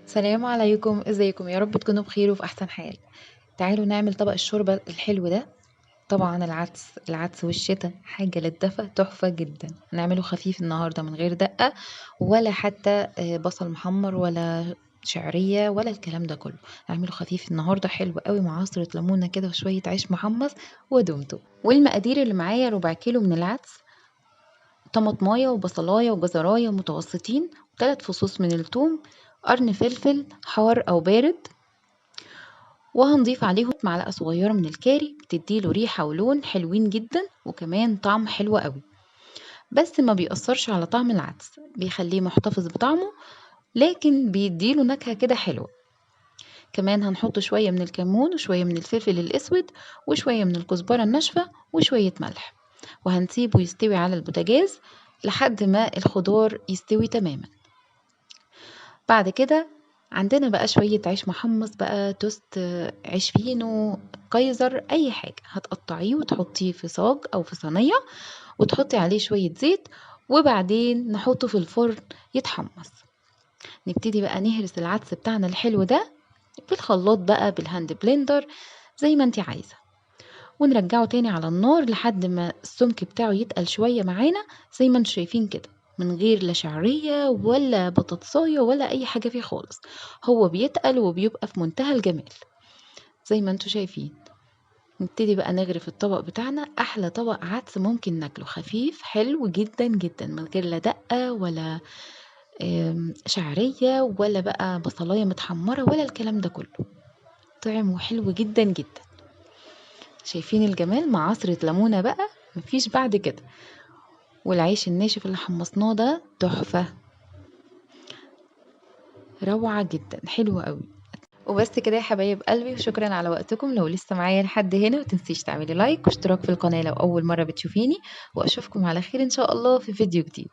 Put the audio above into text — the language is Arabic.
السلام عليكم، ازيكم؟ يا رب تكونوا بخير وفي احسن حال. تعالوا نعمل طبق الشوربة الحلو ده. طبعا العدس والشتا حاجة للدفى تحفة جدا. هنعمله خفيف النهاردة من غير دقة ولا حتى بصل محمر ولا شعرية ولا الكلام ده كله. نعمله خفيف النهاردة حلو قوي مع عصرة ليمونة كده وشوية عيش محمص ودمته. والمقادير اللي معايا: ربع كيلو من العدس، طماطماية وبصلاية وجزراية متوسطين، و3 فصوص من الثوم، قرن فلفل حار أو بارد، وهنضيف عليهم معلقة صغيرة من الكاري بتديله ريحة ولون حلوين جدا وكمان طعم حلو قوي. بس ما بيأثرش على طعم العدس، بيخليه محتفظ بطعمه لكن بيديله نكهة كده حلوة. كمان هنحط شوية من الكمون وشوية من الفلفل الأسود وشوية من الكزبرة الناشفة وشوية ملح، وهنسيبه يستوي على البوتاجاز لحد ما الخضار يستوي تماما. بعد كده عندنا بقى شوية عيش محمص بقى، توست، عيش فينو، كايزر، أي حاجة هتقطعيه وتحطيه في صاج أو في صينية وتحطي عليه شوية زيت، وبعدين نحطه في الفرن يتحمص. نبتدي بقى نهرس العدس بتاعنا الحلو ده بالخلاط بقى بالهاند بلندر زي ما انت عايزة، ونرجعه تاني على النار لحد ما السمك بتاعه يتقل شوية معانا زي ما انتوا شايفين كده، من غير لا شعرية ولا بطاطساية ولا أي حاجة فيه خالص. هو بيتقل وبيبقى في منتهى الجمال زي ما انتوا شايفين. نبتدي بقى نغرف الطبق بتاعنا، أحلى طبق عدس ممكن ناكله، خفيف حلو جدا جدا من غير لا دقة ولا شعرية ولا بقى بصلاية متحمرة ولا الكلام ده كله. طعمه حلو جدا جدا. شايفين الجمال مع عصرة ليمونة بقى؟ مفيش بعد كده. والعيش الناشف اللي حمصناه ده تحفة، روعة جدا، حلوة قوي. وبس كده يا حبايب قلبي، وشكرا على وقتكم. لو لسه معايا لحد هنا متنسيش تعملي لايك واشتراك في القناة لو أول مرة بتشوفيني، وأشوفكم على خير إن شاء الله في فيديو جديد.